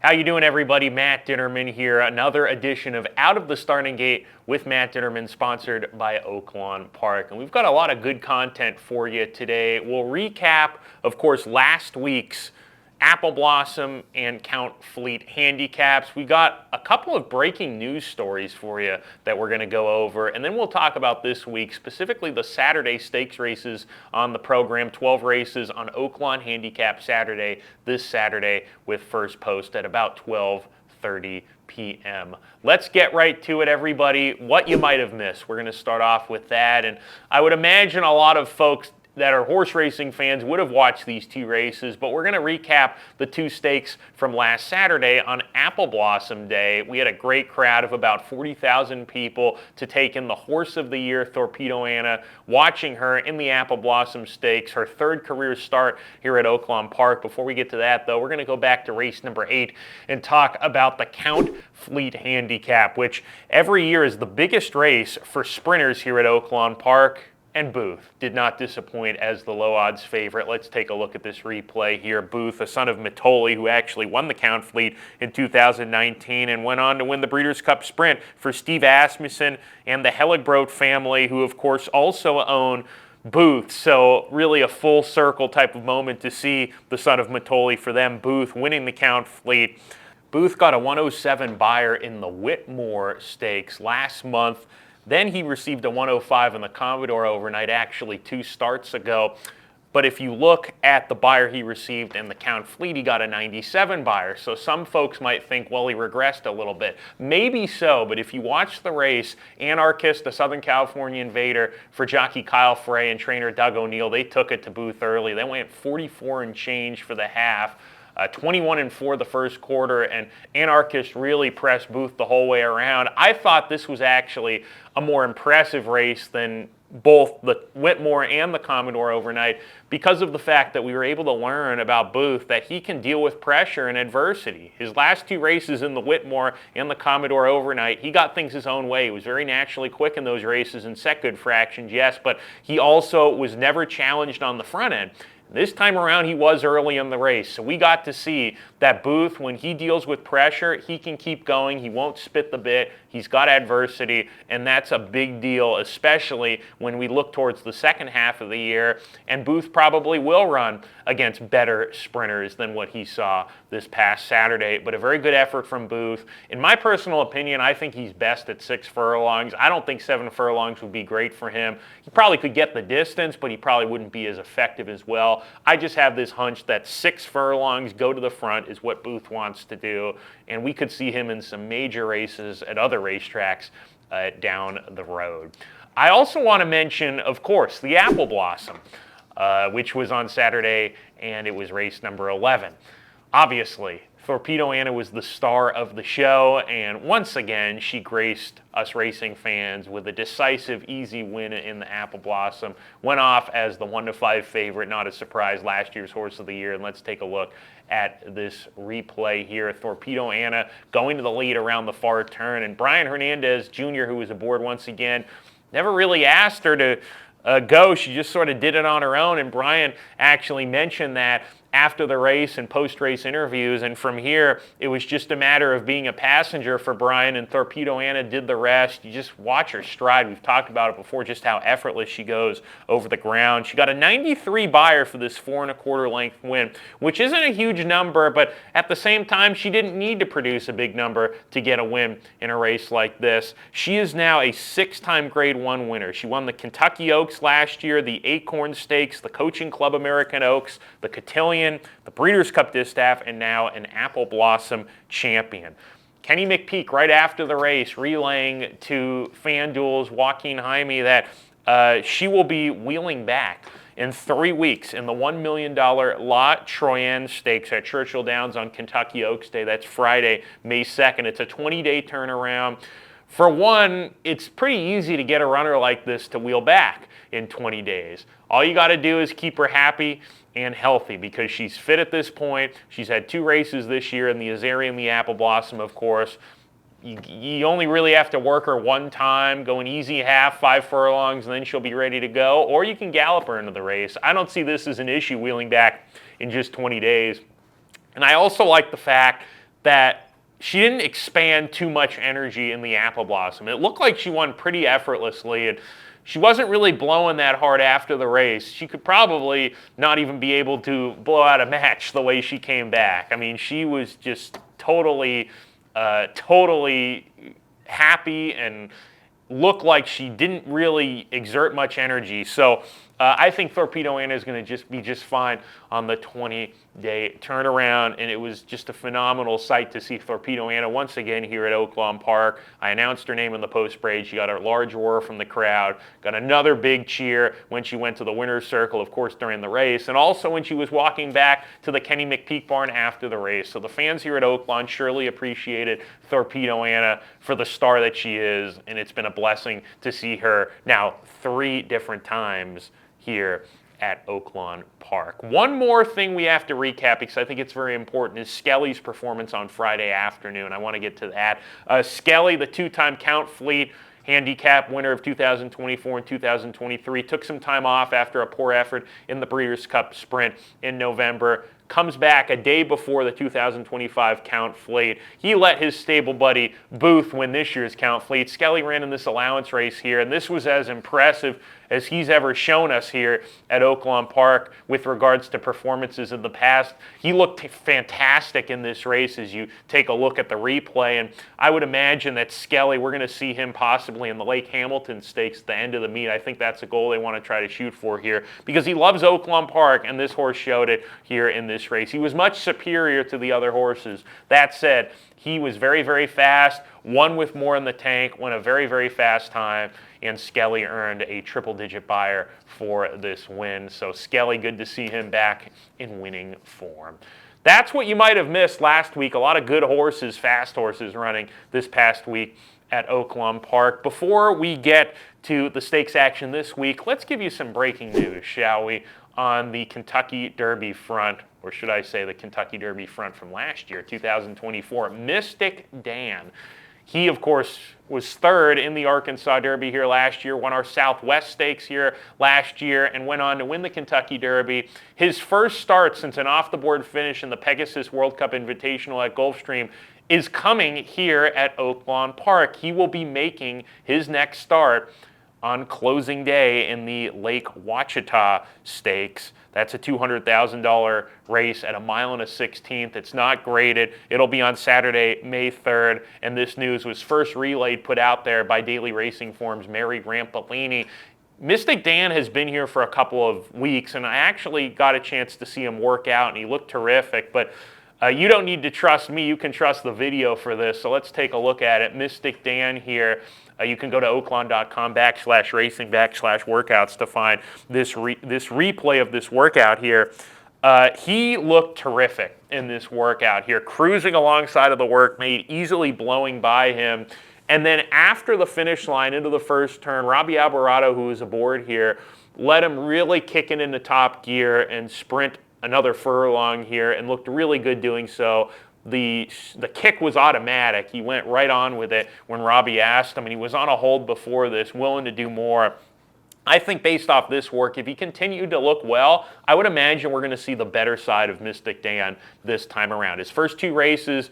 How you doing, everybody? Matt Dinerman here. Another edition of Out of the Starting Gate with Matt Dinerman, sponsored by Oaklawn Park. And we've got a lot of good content for you today. We'll recap, of course, last week's Apple Blossom and Count Fleet handicaps. We got a couple of breaking news stories for you that we're going to go over, and then we'll talk about this week, specifically the Saturday stakes races on the program. 12 races on Oaklawn Handicap Saturday, this Saturday, with first post at about 12:30 p.m. Let's get right to it, everybody. What you might have missed. We're going to start off with that, and I would imagine a lot of folks that are horse racing fans would have watched these two races, but we're going to recap the two stakes from last Saturday on Apple Blossom Day. We had a great crowd of about 40,000 people to take in the Horse of the Year, Torpedo Anna, watching her in the Apple Blossom Stakes, her third career start here at Oaklawn Park. Before we get to that, though, we're going to go back to race number 8 and talk about the Count Fleet Handicap, which every year is the biggest race for sprinters here at Oaklawn Park. And Booth did not disappoint as the low odds favorite. Let's take a look at this replay here. Booth, a son of Mitoli, who actually won the Count Fleet in 2019 and went on to win the Breeders' Cup Sprint for Steve Asmussen and the Hellegrove family, who of course also own Booth. So really a full circle type of moment to see the son of Mitoli for them. Booth winning the Count Fleet. Booth got a 107 buyer in the Whitmore Stakes last month. Then he received a 105 in the Commodore overnight, actually 2 starts ago. But if you look at the buyer he received in the Count Fleet, he got a 97 buyer. So some folks might think, well, he regressed a little bit. Maybe so, but if you watch the race, Anarchist, the Southern California Invader, for jockey Kyle Frey and trainer Doug O'Neill, they took it to Booth early. They went 44 and change for the half. 21-4 the first quarter, and Anarchist really pressed Booth the whole way around. I thought this was actually a more impressive race than both the Whitmore and the Commodore overnight because of the fact that we were able to learn about Booth that he can deal with pressure and adversity. His last 2 races in the Whitmore and the Commodore overnight, he got things his own way. He was very naturally quick in those races and set good fractions, yes, but he also was never challenged on the front end. This time around, he was early in the race, so we got to see that Booth, when he deals with pressure, he can keep going. He won't spit the bit. He's got adversity, and that's a big deal, especially when we look towards the second half of the year, and Booth probably will run against better sprinters than what he saw this past Saturday, but a very good effort from Booth. In my personal opinion, I think he's best at 6 furlongs. I don't think 7 furlongs would be great for him. He probably could get the distance, but he probably wouldn't be as effective as well. I just have this hunch that 6 furlongs, go to the front, is what Booth wants to do, and we could see him in some major races at other racetracks down the road. I also want to mention, of course, the Apple Blossom, which was on Saturday, and it was race number 11. Obviously, Torpedo Anna was the star of the show, and once again, she graced us racing fans with a decisive, easy win in the Apple Blossom. Went off as the 1-5 favorite, not a surprise, last year's Horse of the Year. And let's take a look at this replay here. Torpedo Anna going to the lead around the far turn, and Brian Hernandez Jr., who was aboard once again, never really asked her to go. She just sort of did it on her own, and Brian actually mentioned that after the race and post-race interviews, and from here, it was just a matter of being a passenger for Brian, and Torpedo Anna did the rest. You just watch her stride. We've talked about it before, just how effortless she goes over the ground. She got a 93 buyer for this 4 1/4 length win, which isn't a huge number, but at the same time, she didn't need to produce a big number to get a win in a race like this. She is now a 6-time Grade 1 winner. She won the Kentucky Oaks last year, the Acorn Stakes, the Coaching Club American Oaks, the Cotillion, the Breeders' Cup Distaff, and now an Apple Blossom champion. Kenny McPeak, right after the race, relaying to FanDuel's Joaquin Jaime that she will be wheeling back in 3 weeks in the $1 million La Troyenne Stakes at Churchill Downs on Kentucky Oaks Day. That's Friday, May 2nd. It's a 20-day turnaround. For one, it's pretty easy to get a runner like this to wheel back in 20 days. All you got to do is keep her happy and healthy because she's fit at this point. She's had 2 races this year in the Azeri and the Apple Blossom, of course. You only really have to work her one time, go an easy half, 5 furlongs, and then she'll be ready to go. Or you can gallop her into the race. I don't see this as an issue wheeling back in just 20 days. And I also like the fact that she didn't expand too much energy in the apple blossom. It looked like she won pretty effortlessly, and she wasn't really blowing that hard after the race. She could probably not even be able to blow out a match the way she came back. I mean, she was just totally happy and looked like she didn't really exert much energy. So I think Torpedo Anna is going to be just fine on the 20-day turnaround, and it was just a phenomenal sight to see Torpedo Anna once again here at Oaklawn Park. I announced her name in the post parade. She got a large roar from the crowd, got another big cheer when she went to the winner's circle, of course, during the race, and also when she was walking back to the Kenny McPeak barn after the race. So the fans here at Oaklawn surely appreciated Torpedo Anna for the star that she is, and it's been a blessing to see her now 3 different times here at Oaklawn Park. One more thing we have to recap, because I think it's very important, is Skelly's performance on Friday afternoon. I want to get to that. Skelly, the 2-time Count Fleet Handicap winner of 2024 and 2023, took some time off after a poor effort in the Breeders' Cup Sprint in November. Comes back a day before the 2025 Count Fleet. He let his stable buddy Booth win this year's Count Fleet. Skelly ran in this allowance race here, and this was as impressive as he's ever shown us here at Oaklawn Park with regards to performances in the past. He looked fantastic in this race as you take a look at the replay, and I would imagine that Skelly, we're going to see him possibly in the Lake Hamilton Stakes at the end of the meet. I think that's a goal they want to try to shoot for here because he loves Oaklawn Park, and this horse showed it here in this race. He was much superior to the other horses. That said, he was very, very fast, won with more in the tank, went a very, very fast time, and Skelly earned a triple-digit buyer for this win. So Skelly, good to see him back in winning form. That's what you might have missed last week. A lot of good horses, fast horses running this past week at Oaklawn Park. Before we get to the stakes action this week, let's give you some breaking news, shall we, on the Kentucky Derby front, or should I say the Kentucky Derby front from last year, 2024. Mystic Dan. He, of course, was 3rd in the Arkansas Derby here last year, won our Southwest Stakes here last year, and went on to win the Kentucky Derby. His first start since an off-the-board finish in the Pegasus World Cup Invitational at Gulfstream is coming here at Oaklawn Park. He will be making his next start on closing day in the Lake Ouachita Stakes. That's a $200,000 race at 1 1/16. It's not graded. It'll be on Saturday, May 3rd, and this news was first relayed, put out there by Daily Racing Form's Mary Rampolini. Mystic Dan has been here for a couple of weeks, and I actually got a chance to see him work out, and he looked terrific, but you don't need to trust me. You can trust the video for this, so let's take a look at it. Mystic Dan here. You can go to oaklawn.com/racing/workouts to find this replay of this workout here. He looked terrific in this workout here, cruising alongside of the workmate, easily blowing by him. And then after the finish line into the first turn, Robbie Alvarado, who was aboard here, let him really kick it into top gear and sprint another furlong here and looked really good doing so. The kick was automatic. He went right on with it when Robbie asked him, and he was on a hold before this, willing to do more. I think based off this work, if he continued to look well, I would imagine we're going to see the better side of Mystic Dan this time around. His first 2 races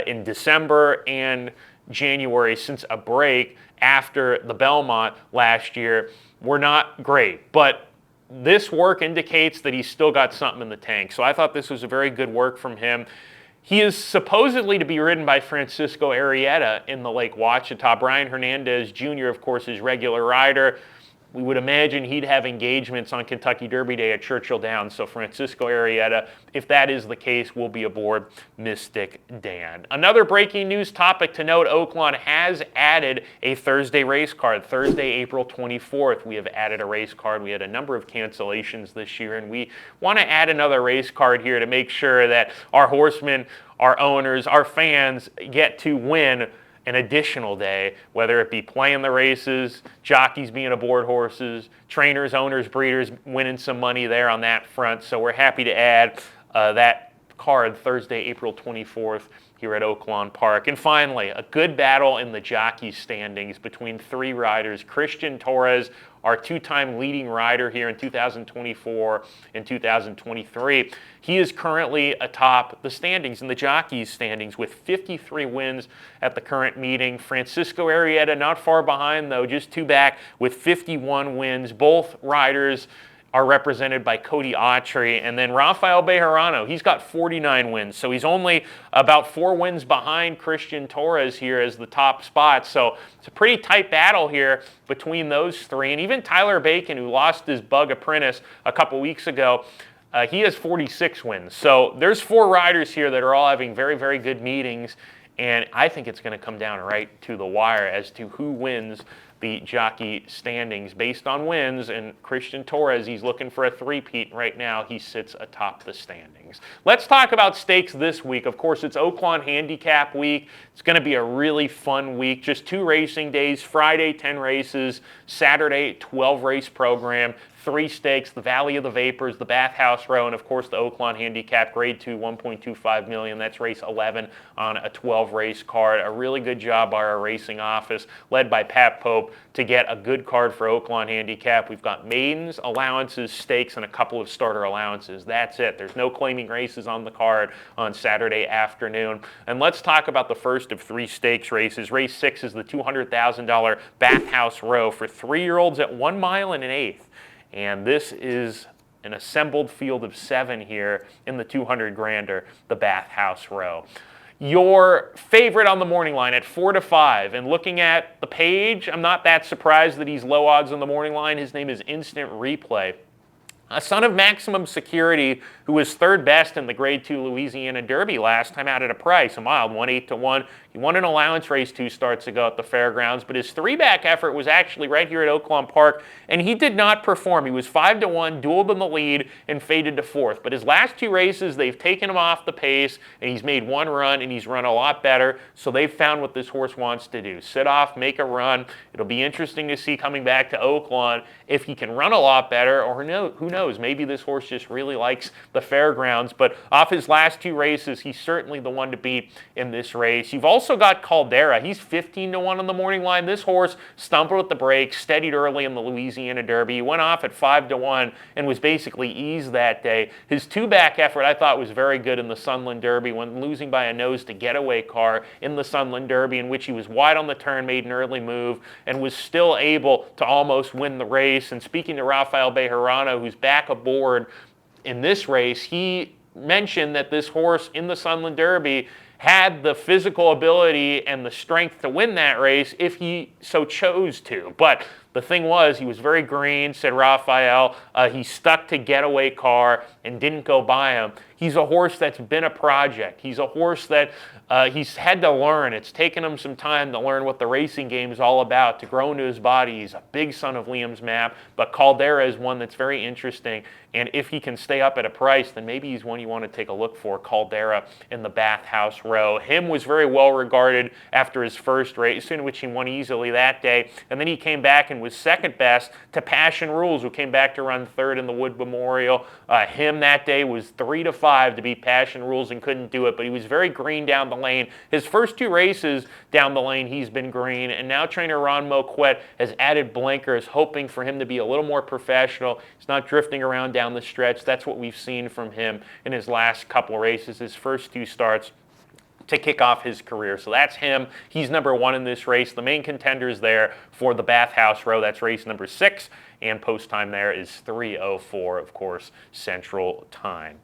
in December and January since a break after the Belmont last year were not great, but this work indicates that he's still got something in the tank. So I thought this was a very good work from him. He is supposedly to be ridden by Francisco Arrieta in the Lake Ouachita. Brian Hernandez Jr., of course, is regular rider. We would imagine he'd have engagements on Kentucky Derby Day at Churchill Downs. So Francisco Arrieta, if that is the case, will be aboard Mystic Dan. Another breaking news topic to note, Oaklawn has added a Thursday race card. Thursday, April 24th, we have added a race card. We had a number of cancellations this year, and we want to add another race card here to make sure that our horsemen, our owners, our fans get to win an additional day, whether it be playing the races, jockeys being aboard horses, trainers, owners, breeders winning some money there on that front. So we're happy to add that card Thursday, April 24th here at Oaklawn Park. And finally, a good battle in the jockey standings between 3 riders, Christian Torres, our two-time leading rider here in 2024 and 2023. He is currently atop the standings, in the jockeys standings, with 53 wins at the current meeting. Francisco Arrieta not far behind, though, just two back with 51 wins. Both riders are represented by Cody Autry. And then Rafael Bejarano, he's got 49 wins. So he's only about 4 wins behind Christian Torres here as the top spot. So it's a pretty tight battle here between those three. And even Tyler Bacon, who lost his Bug Apprentice a couple weeks ago, he has 46 wins. So there's 4 riders here that are all having very, very good meetings. And I think it's going to come down right to the wire as to who wins the jockey standings based on wins. And Christian Torres, he's looking for a three-peat right now. He sits atop the standings. Let's talk about stakes this week. Of course, it's Oaklawn Handicap week. It's going to be a really fun week. Just 2 racing days. Friday, 10 races. Saturday, 12 race program. 3 stakes, the Valley of the Vapors, the Bathhouse Row, and of course the Oaklawn Handicap Grade 2, $1.25 million. That's race 11 on a 12-race card. A really good job by our racing office, led by Pat Pope, to get a good card for Oaklawn Handicap. We've got maidens, allowances, stakes, and a couple of starter allowances. That's it. There's no claiming races on the card on Saturday afternoon. And let's talk about the first of 3 stakes races. Race 6 is the $200,000 Bathhouse Row for 3-year-olds at 1 mile and 1/8. And this is an assembled field of 7 here in the 200 grander, the Bathhouse Row. Your favorite on the morning line at 4 to 5. And looking at the page, I'm not that surprised that he's low odds on the morning line. His name is Instant Replay. A son of Maximum Security, who was 3rd best in the Grade 2 Louisiana Derby last time out at a price, a mild 1/8 to 1. He won an allowance race 2 starts ago at the fairgrounds, but his 3-back effort was actually right here at Oaklawn Park, and he did not perform. He was 5 to 1, dueled in the lead, and faded to 4th. But his last 2 races, they've taken him off the pace, and he's made 1 run, and he's run a lot better. So they've found what this horse wants to do: sit off, make a run. It'll be interesting to see coming back to Oaklawn if he can run a lot better, or who knows, maybe this horse just really likes the fairgrounds. But off his last 2 races, he's certainly the one to beat in this race. You've also got Caldera. He's 15 to 1 on the morning line. This horse stumbled at the brakes, steadied early in the Louisiana Derby. He went off at 5 to 1 and was basically eased that day. His 2-back effort I thought was very good in the Sunland Derby, when losing by a nose to Getaway Car in the Sunland Derby, in which he was wide on the turn, made an early move, and was still able to almost win the race. And speaking to Rafael Bejarano, who's back aboard in this race, he mentioned that this horse in the Sunland Derby had the physical ability and the strength to win that race if he so chose to. But the thing was, he was very green, said Rafael. He stuck to Getaway Car and didn't go by him. He's a horse that's been a project. He's a horse that he's had to learn. It's taken him some time to learn what the racing game is all about, to grow into his body. He's a big son of Liam's Map, but Caldera is one that's very interesting. And if he can stay up at a price, then maybe he's one you want to take a look for, Caldera in the Bathhouse Row. Him was very well regarded after his first race, in which he won easily that day. And then he came back and was 2nd best to Passion Rules, who came back to run 3rd in the Wood Memorial. Him that day was 3 to 5 to beat Passion Rules and couldn't do it, but he was very green down the lane. His first 2 races down the lane, he's been green, and now trainer Ron Moquette has added blinkers, hoping for him to be a little more professional. He's not drifting around down the stretch. That's what we've seen from him in his last couple of races, his first 2 starts to kick off his career. So that's him. He's number 1 in this race. The main contenders there for the Bathhouse Row, that's race number 6, and post time there is 3:04, of course, Central Time.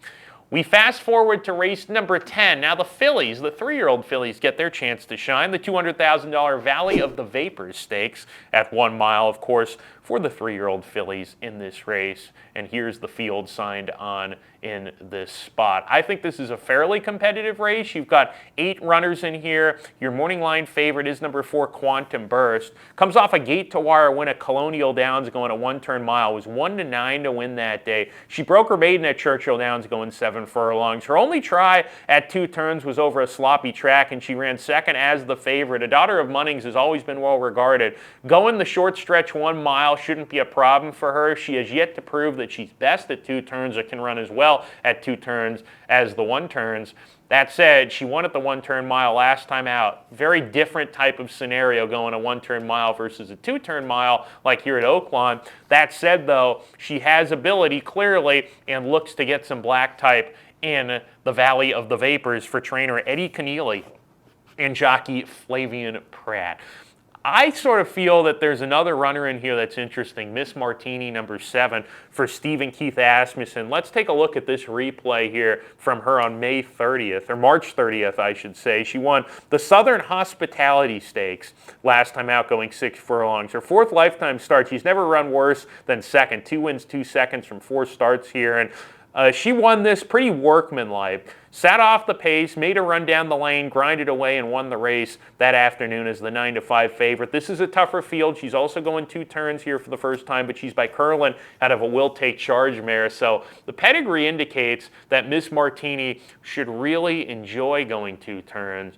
We fast forward to race number 10. Now the fillies, the 3-year-old fillies, get their chance to shine. The $200,000 Valley of the Vapors Stakes at 1 mile, of course, for the 3-year-old fillies in this race. And here's the field signed on in this spot. I think this is a fairly competitive race. You've got 8 runners in here. Your morning line favorite is number 4, Quantum Burst. Comes off a gate-to-wire win at Colonial Downs going a 1-turn mile. Was 1 to 9 to win that day. She broke her maiden at Churchill Downs going 7 furlongs. Her only try at 2 turns was over a sloppy track, and she ran 2nd as the favorite. A daughter of Munnings has always been well regarded. Going the short stretch 1 mile, shouldn't be a problem for her. She has yet to prove that she's best at 2 turns or can run as well at 2 turns as the 1 turns. That said, she won at the 1-turn mile last time out. Very different type of scenario going a 1-turn mile versus a 2-turn mile like here at Oaklawn. That said, though, she has ability clearly and looks to get some black type in the Valley of the Vapors for trainer Eddie Keneally and jockey Flavian Pratt. I sort of feel that there's another runner in here that's interesting, Miss Martini, number 7, for Stephen Keith Asmussen. Let's take a look at this replay here from her on May 30th, or March 30th, I should say. She won the Southern Hospitality Stakes last time out, going 6 furlongs. Her 4th lifetime start. She's never run worse than second. 2 wins, 2 seconds from 4 starts here, and she won this pretty workmanlike. Sat off the pace, made a run down the lane, grinded away, and won the race that afternoon as the 9-5 favorite. This is a tougher field. She's also going 2 turns here for the first time, but she's by Curlin out of a Will Take Charge mare. So the pedigree indicates that Miss Martini should really enjoy going 2 turns.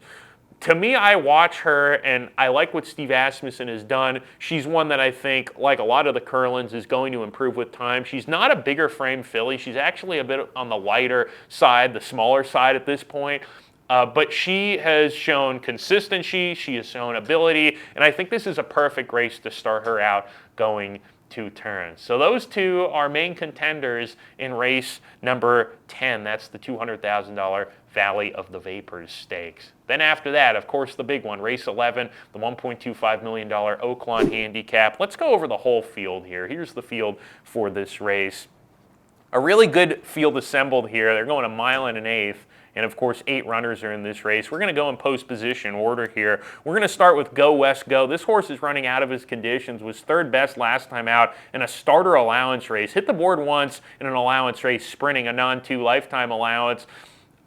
To me, I watch her, and I like what Steve Asmussen has done. She's one that I think, like a lot of the Curlins, is going to improve with time. She's not a bigger frame filly. She's actually a bit on the lighter side, the smaller side at this point. But she has shown consistency. She has shown ability. And I think this is a perfect race to start her out going 2 turns. So those 2 are main contenders in race number 10. That's the $200,000 Valley of the Vapors Stakes. Then after that, of course, the big one, race 11, the $1.25 million Oaklawn Handicap. Let's go over the whole field here. Here's the field for this race. A really good field assembled here. They're going 1 1/8 miles. And of course, 8 runners are in this race. We're going to go in post-position order here. We're going to start with Go West Go. This horse is running out of his conditions, was 3rd best last time out in a starter allowance race. Hit the board once in an allowance race, sprinting a non-2 lifetime allowance.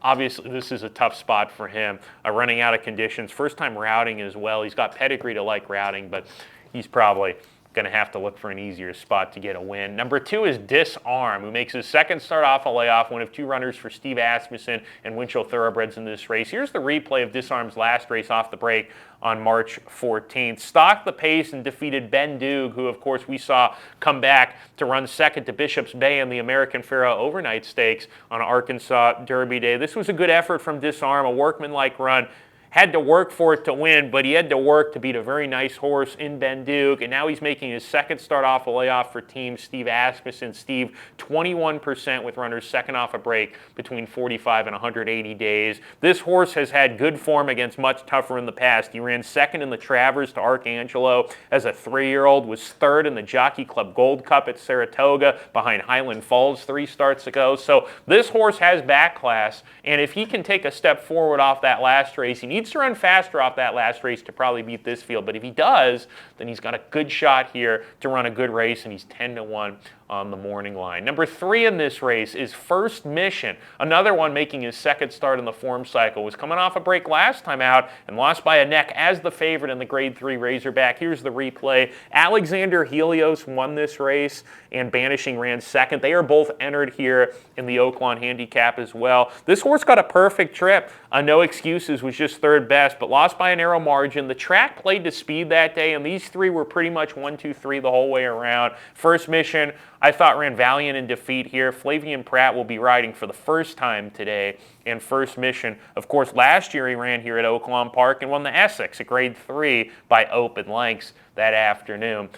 Obviously, this is a tough spot for him, running out of conditions. First time routing as well. He's got pedigree to like routing, but he's probably going to have to look for an easier spot to get a win. Number 2 is Disarm, who makes his 2nd start off a layoff, one of 2 runners for Steve Asmussen and Winchell Thoroughbreds in this race. Here's the replay of Disarm's last race off the break on March 14th. Stocked the pace and defeated Ben Duke, who of course we saw come back to run 2nd to Bishop's Bay in the American Pharoah Overnight Stakes on Arkansas Derby Day. This was a good effort from Disarm, a workmanlike run. Had to work for it to win, but he had to work to beat a very nice horse in Ben Duke, and now he's making his 2nd start off a layoff for Team Steve Asmussen. Steve, 21% with runners 2nd off a break between 45 and 180 days. This horse has had good form against much tougher in the past. He ran 2nd in the Travers to Arcangelo as a 3-year-old, was 3rd in the Jockey Club Gold Cup at Saratoga behind Highland Falls 3 starts ago. So this horse has back class, and if he can take a step forward off that last race, he needs to run faster off that last race to probably beat this field. But if he does, then he's got a good shot here to run a good race, and he's 10-1 on the morning line. Number 3 in this race is First Mission, another one making his 2nd start in the form cycle. Was coming off a break last time out and lost by a neck as the favorite in the Grade 3 Razorback. Here's the replay. Alexander Helios won this race, and Banishing ran 2nd. They are both entered here in the Oaklawn Handicap as well. This horse got a perfect trip. No excuses, was just 3rd best, but lost by a narrow margin. The track played to speed that day, and these 3 were pretty much 1, 2, 3 the whole way around. First Mission, I thought, ran valiant in defeat here. Flavian Pratt will be riding for the first time today. And First Mission, of course, last year he ran here at Oaklawn Park and won the Essex at Grade 3 by open lengths that afternoon.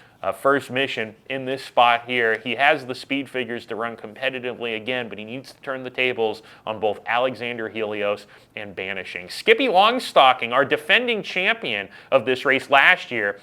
First Mission in this spot here. He has the speed figures to run competitively again, but he needs to turn the tables on both Alexander Helios and Banishing. Skippy Longstocking, our defending champion of this race last year,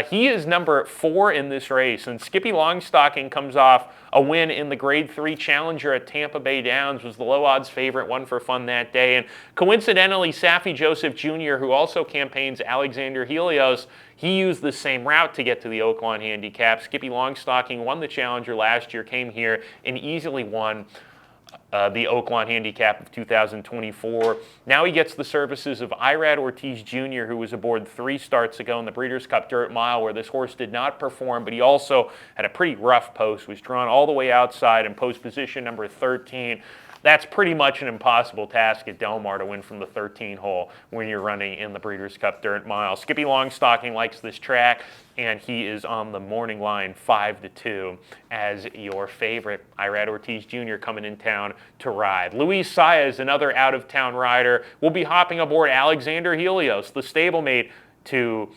he is number 4 in this race, and Skippy Longstocking comes off a win in the Grade 3 Challenger at Tampa Bay Downs, was the low odds favorite, one for fun that day. And coincidentally, Saffie Joseph Jr., who also campaigns Alexander Helios, he used the same route to get to the Oaklawn Handicap. Skippy Longstocking won the Challenger last year, came here and easily won the Oaklawn Handicap of 2024. Now he gets the services of Irad Ortiz Jr., who was aboard 3 starts ago in the Breeders' Cup Dirt Mile, where this horse did not perform, but he also had a pretty rough post, was drawn all the way outside in post position number 13. That's pretty much an impossible task at Del Mar to win from the 13 hole when you're running in the Breeders' Cup Dirt Mile. Skippy Longstocking likes this track, and he is on the morning line 5-2 as your favorite. Irad Ortiz Jr. coming in town to ride. Luis Saez, another out-of-town rider, will be hopping aboard Alexander Helios, the stablemate to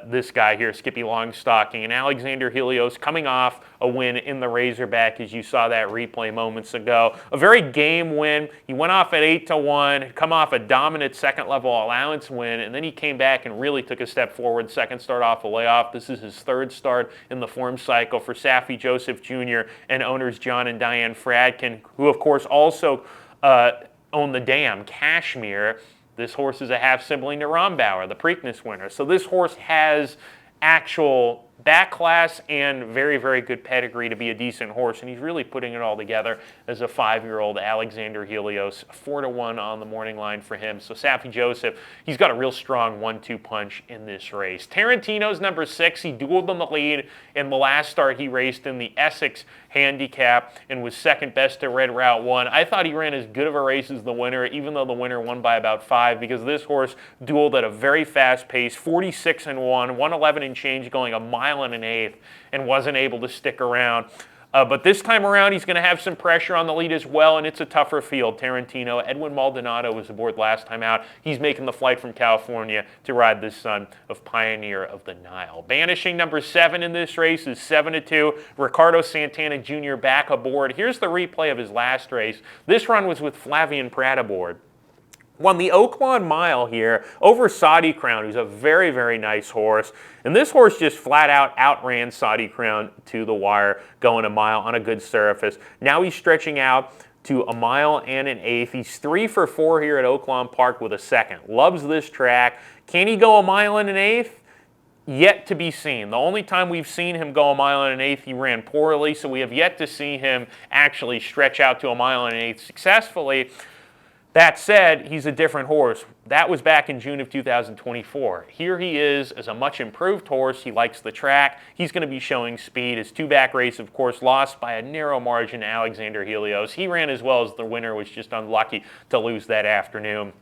this guy here, Skippy Longstocking. And Alexander Helios coming off a win in the Razorback, as you saw that replay moments ago. A very game win. He went off at 8-1, come off a dominant second-level allowance win, and then he came back and really took a step forward. Second start off a layoff. This is his third start in the form cycle for Safi Joseph Jr. and owners John and Diane Fradkin, who, of course, also own the Dam, Cashmere. This horse is a half-sibling to Rombauer, the Preakness winner. So this horse has actual back class and very, very good pedigree to be a decent horse, and he's really putting it all together as a 5-year-old Alexander Helios. 4-1 on the morning line for him. So Safi Joseph, he's got a real strong 1-2 punch in this race. Tarantino's number 6. He dueled on the lead in the last start he raced in the Essex Handicap and was second best to Red Route 1. I thought he ran as good of a race as the winner, even though the winner won by about 5, because this horse dueled at a very fast pace, 46-1, 111 and change, going a mile and an eighth, and wasn't able to stick around. But this time around, he's going to have some pressure on the lead as well, and it's a tougher field. Tarantino, Edwin Maldonado was aboard last time out. He's making the flight from California to ride the son of Pioneer of the Nile. Banishing number 7 in this race is 7-2. Ricardo Santana Jr. back aboard. Here's the replay of his last race. This run was with Flavian Pratt aboard. Won the Oaklawn Mile here over Saudi Crown, who's a very, very nice horse. And this horse just flat out outran Saudi Crown to the wire, going a mile on a good surface. Now he's stretching out to a mile and an eighth. He's 3 for 4 here at Oaklawn Park with a second. Loves this track. Can he go a mile and an eighth? Yet to be seen. The only time we've seen him go a mile and an eighth, he ran poorly, so we have yet to see him actually stretch out to a mile and an eighth successfully. That said, he's a different horse. That was back in June of 2024. Here he is as a much improved horse. He likes the track. He's going to be showing speed. His 2-back race, of course, lost by a narrow margin to Alexander Helios. He ran as well as the winner, was just unlucky to lose that afternoon.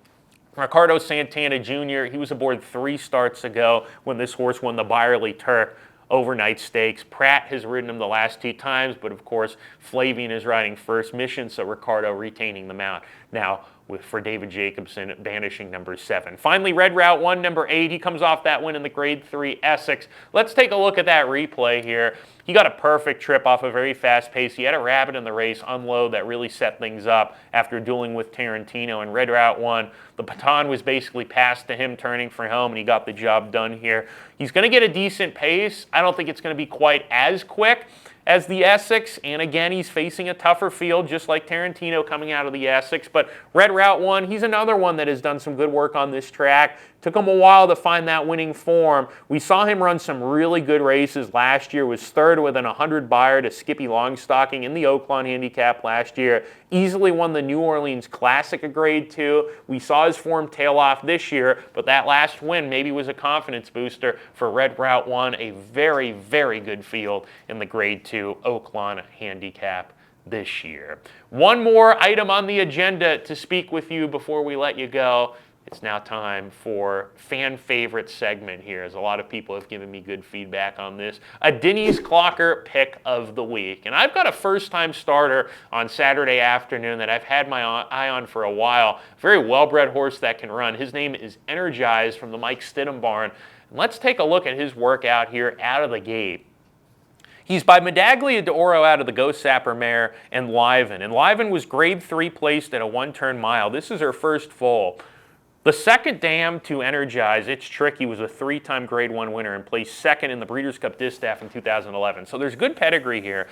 Ricardo Santana Jr., he was aboard 3 starts ago when this horse won the Byerly Turk overnight stakes. Pratt has ridden him the last 2 times, but of course, Flavian is riding first mission, so Ricardo retaining the mount. Now, for David Jacobson, banishing number 7. Finally, Red Route 1, number 8. He comes off that win in the Grade 3 Essex. Let's take a look at that replay here. He got a perfect trip off a very fast pace. He had a rabbit in the race unload that really set things up after dueling with Tarantino. In Red Route 1, the baton was basically passed to him turning for home, and he got the job done here. He's going to get a decent pace. I don't think it's going to be quite as quick as the Essex, and again, he's facing a tougher field, just like Tarantino coming out of the Essex. But Red Route 1, he's another one that has done some good work on this track. Took him a while to find that winning form. We saw him run some really good races last year. Was third within 100 Beyer to Skippy Longstocking in the Oaklawn Handicap last year. Easily won the New Orleans Classic at Grade 2. We saw his form tail off this year, but that last win maybe was a confidence booster for Red Route 1. A very, very good field in the Grade 2 Oaklawn Handicap this year. One more item on the agenda to speak with you before we let you go. It's now time for fan favorite segment here, as a lot of people have given me good feedback on this. A Denny's Clocker pick of the week. And I've got a first-time starter on Saturday afternoon that I've had my eye on for a while. Very well-bred horse that can run. His name is Energize from the Mike Stidham barn. And let's take a look at his workout here out of the gate. He's by Medaglia d'Oro out of the Ghost Sapper mare and Liven. And Liven was Grade 3 placed at a 1-turn mile. This is her first foal. The second dam to Energize, It's Tricky, was a 3-time Grade 1 winner and placed second in the Breeders' Cup Distaff in 2011. So there's good pedigree here.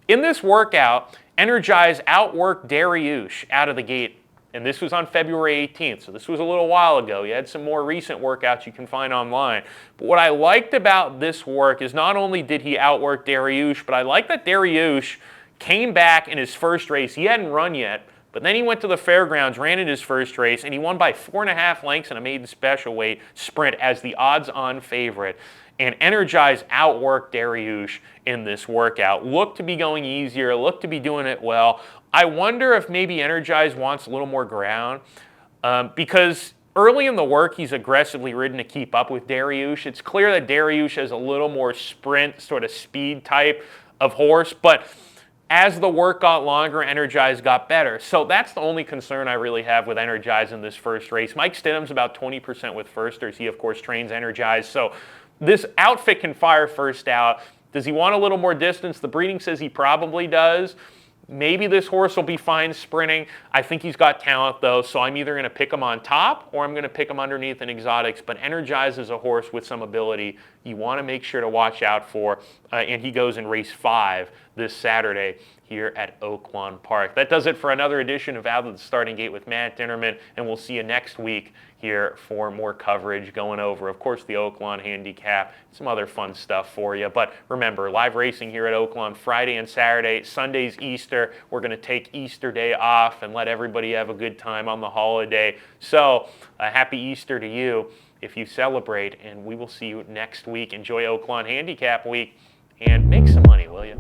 In this workout, Energize outworked Dariush out of the gate, and this was on February 18th, so this was a little while ago. You had some more recent workouts you can find online. But what I liked about this work is not only did he outwork Dariush, but I like that Dariush came back in his first race. He hadn't run yet, but then he went to the fairgrounds, ran in his first race, and he won by 4.5 lengths in a maiden special weight sprint as the odds-on favorite. And Energize outworked Dariush in this workout. Looked to be going easier, looked to be doing it well. I wonder if maybe Energize wants a little more ground because early in the work, he's aggressively ridden to keep up with Dariush. It's clear that Dariush has a little more sprint, sort of speed type of horse, but as the work got longer, Energize got better. So that's the only concern I really have with Energize in this first race. Mike Stidham's about 20% with firsters. He, of course, trains Energize. So this outfit can fire first out. Does he want a little more distance? The breeding says he probably does. Maybe this horse will be fine sprinting. I think he's got talent, though, so I'm either going to pick him on top or I'm going to pick him underneath in exotics. But Energize is a horse with some ability you want to make sure to watch out for. And he goes in race 5 this Saturday here at Oaklawn Park. That does it for another edition of Out of the Starting Gate with Matt Dinerman, and we'll see you next week here for more coverage going over, of course, the Oaklawn Handicap, some other fun stuff for you. But remember, live racing here at Oaklawn Friday and Saturday. Sunday's Easter. We're going to take Easter Day off and let everybody have a good time on the holiday. So, happy Easter to you if you celebrate, and we will see you next week. Enjoy Oaklawn Handicap Week and make some money, will you?